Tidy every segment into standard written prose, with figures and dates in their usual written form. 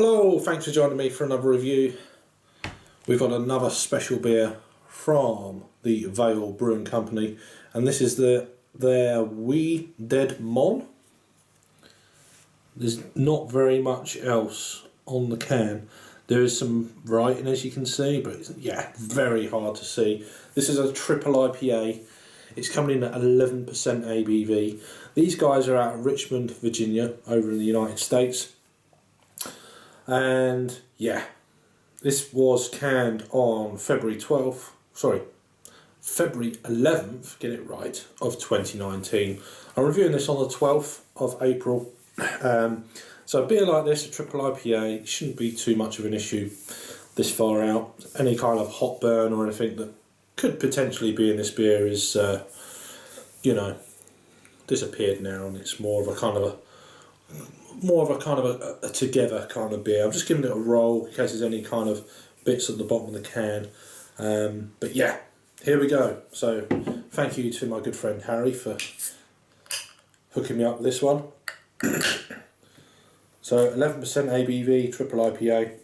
Hello, thanks for joining me for another review. We've got another special beer from the Vale Brewing Company, and this is their Ded Mon. There's not very much else on the can. There is some writing, as you can see, but it's, very hard to see. This is a triple IPA. It's coming in at 11% ABV. These guys are out of Richmond, Virginia, over in the United States. And yeah, this was canned on February 11th, get it right, of 2019. I'm reviewing this on the 12th of April. So a beer like this, a triple IPA, shouldn't be too much of an issue this far out. Any kind of hot burn or anything that could potentially be in this beer is, disappeared now, and it's more of a kind of a together kind of beer. I'm just giving it a roll in case there's any kind of bits at the bottom of the can. But yeah, here we go. So thank you to my good friend Harry for hooking me up with this one. So 11% ABV, triple IPA.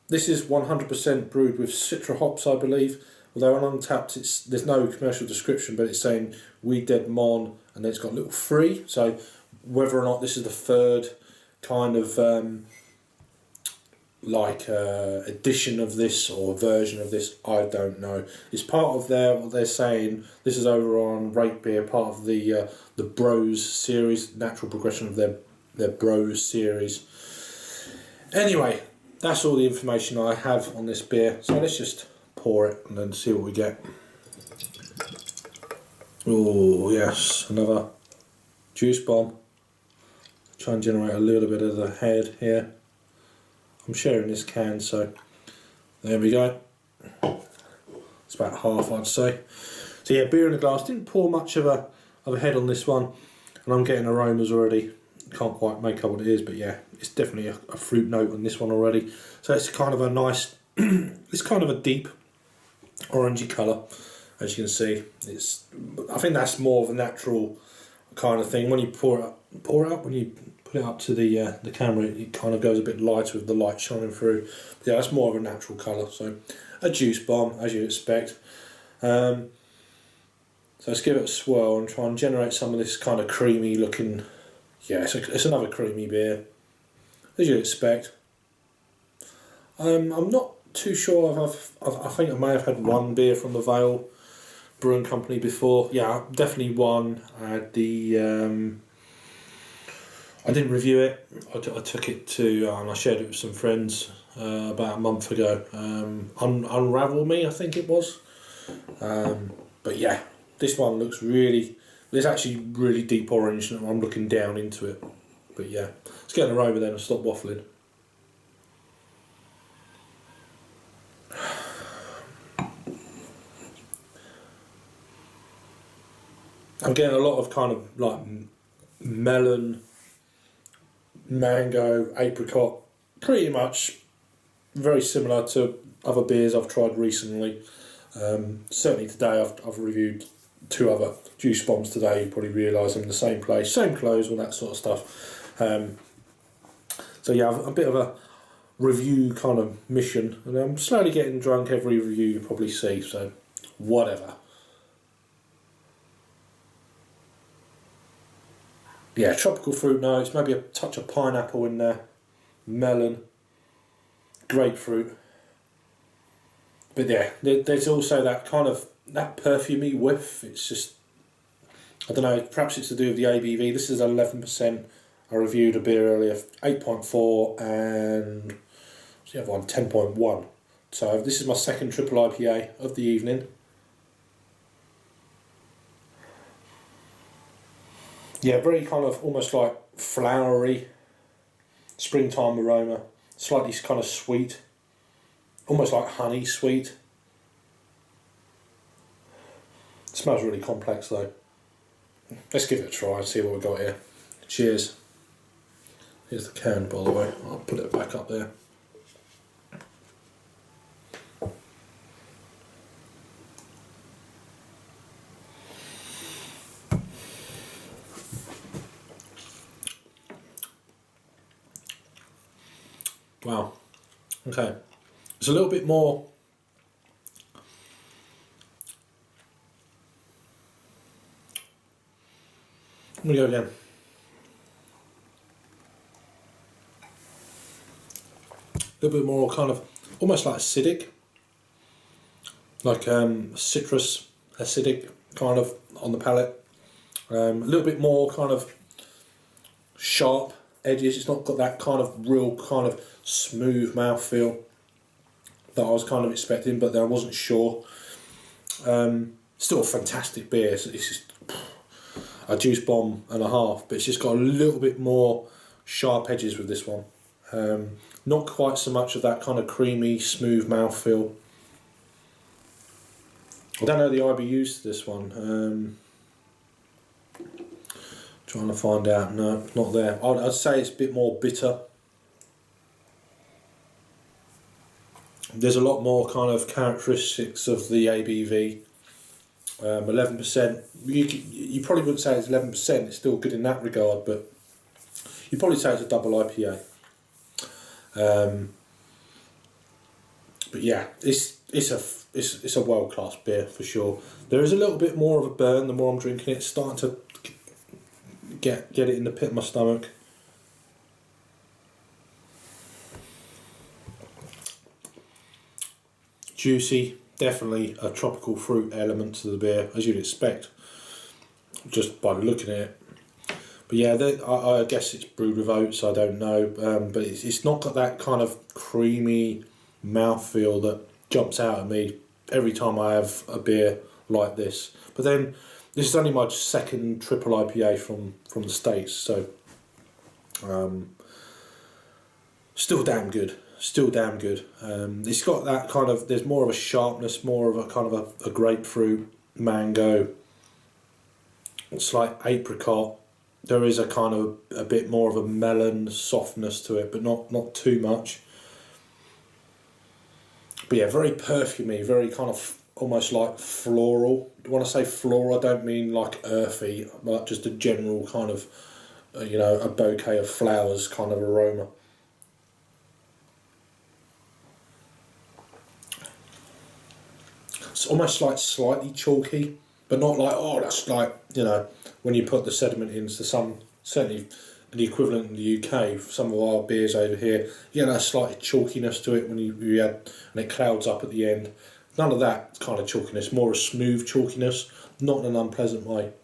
This is 100% brewed with Citra hops, I believe. Although on Untappd, there's no commercial description, but it's saying we Ded Mon, and then it's got a little free. So whether or not this is the third kind of edition of this or version of this, I don't know. It's part of what they're saying. This is over on Rate Beer, part of the Bros series, natural progression of their Bros series. Anyway, that's all the information I have on this beer. So let's just pour it and then see what we get. Oh yes, another juice bomb. Try and generate a little bit of the head here. I'm sharing this can, so there we go. It's about half, I'd say. So yeah, beer in a glass. Didn't pour much of a head on this one, and I'm getting aromas already. Can't quite make out what it is, but yeah, it's definitely a fruit note on this one already. So it's kind of a nice, it's kind of a deep orangey colour, as you can see. I think that's more of a natural kind of thing. When you pour it up, when you put it up to the camera, it kind of goes a bit lighter with the light shining through. But yeah, that's more of a natural colour. So a juice bomb, as you'd expect. So let's give it a swirl and try and generate some of this kind of creamy looking. Yeah, it's another creamy beer, as you'd expect. I'm not too sure. I think I may have had one beer from the Vale Brewing Company before. Yeah, definitely one. I had I didn't review it. I took it to and I shared it with some friends about a month ago. Unravel Me, I think it was. But yeah, this one looks really. There's actually really deep orange, and I'm looking down into it. But yeah, let's get an aroma then and stop waffling. I'm getting a lot of kind of like melon, mango, apricot, pretty much very similar to other beers I've tried recently. Certainly today I've reviewed 2 other juice bombs today. You probably realise I'm in the same place, same clothes, all that sort of stuff. So yeah, I've a bit of a review kind of mission, and I'm slowly getting drunk every review you probably see, so whatever. Yeah, tropical fruit notes, maybe a touch of pineapple in there, melon, grapefruit. But yeah, there's also that kind of, that perfumey whiff. It's just, I don't know, perhaps it's to do with the ABV. This is 11%. I reviewed a beer earlier, 8.4, and what's the other one, 10.1. So this is my second triple IPA of the evening. Yeah, very kind of almost like flowery, springtime aroma, slightly kind of sweet, almost like honey sweet. It smells really complex though. Let's give it a try and see what we've got here. Cheers. Here's the can, by the way. I'll put it back up there. Wow. Okay. It's a little bit more. Let me go again. A little bit more kind of almost like acidic, like citrus acidic kind of on the palate. A little bit more kind of sharp edges. It's not got that kind of real kind of smooth mouthfeel that I was kind of expecting, but then I wasn't sure. Still a fantastic beer. It's just a juice bomb and a half, but it's just got a little bit more sharp edges with this one. Not quite so much of that kind of creamy, smooth mouthfeel. I don't know the IBUs to this one. Trying to find out. No, not there. I'd say it's a bit more bitter. There's a lot more kind of characteristics of the ABV. 11%. You probably wouldn't say it's 11%. It's still good in that regard, but you'd probably say it's a double IPA. But yeah, it's a world class beer for sure. There is a little bit more of a burn the more I'm drinking it. It's starting to get it in the pit of my stomach. Juicy, definitely a tropical fruit element to the beer, as you'd expect, just by looking at it. But yeah, I guess it's brewed with oats, I don't know, but it's not got that kind of creamy mouthfeel that jumps out at me every time I have a beer like this. But then, this is only my second triple IPA from the States, so still damn good. Still damn good. It's got that kind of, there's more of a sharpness, more of a kind of a grapefruit, mango, it's like apricot. There is a kind of a bit more of a melon softness to it, but not too much. But yeah, very perfumey, very kind of almost like floral. When I say floral, I don't mean like earthy, but just a general kind of, a bouquet of flowers kind of aroma. It's almost like slightly chalky, but not like, oh, that's like, when you put the sediment into some, certainly the equivalent in the UK, some of our beers over here, that slight chalkiness to it when you add, and it clouds up at the end. None of that kind of chalkiness, more a smooth chalkiness, not in an unpleasant way.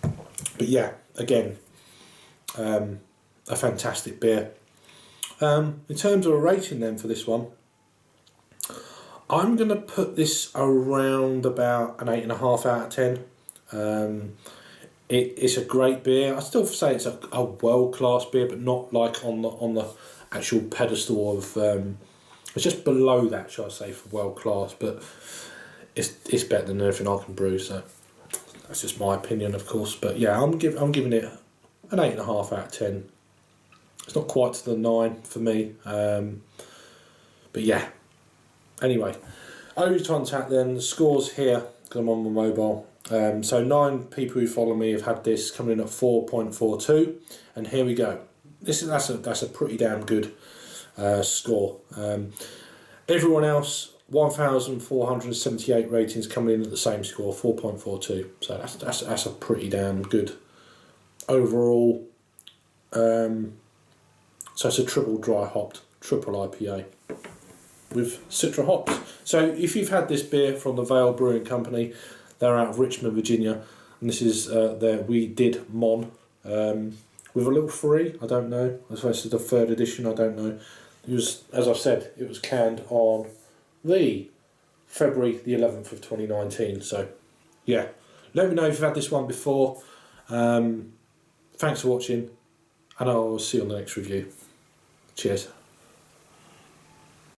But yeah, again, a fantastic beer. In terms of a rating then for this one, I'm going to put this around about an 8.5 out of 10. It's a great beer. I still say it's a world-class beer, but not like on the actual pedestal of... it's just below that, shall I say, for world-class, but it's better than everything I can brew, so that's just my opinion, of course. But yeah, I'm giving it an 8.5 out of 10. It's not quite to the 9 for me, but yeah. Anyway, over to contact then. The scores here, because I'm on my mobile. So 9 people who follow me have had this coming in at 4.42, and here we go. That's a pretty damn good score. Everyone else, 1,478 ratings coming in at the same score, 4.42. So that's a pretty damn good overall. So it's a triple dry hopped, triple IPA with Citra hops. So if you've had this beer from the Vale Brewing Company, they're out of Richmond, Virginia, and this is their Ded Mon with a little free. I don't know. I suppose it's the 3rd edition. I don't know. It was, as I've said, it was canned on the February the 11th of 2019. So yeah, let me know if you've had this one before. Thanks for watching, and I'll see you on the next review. Cheers.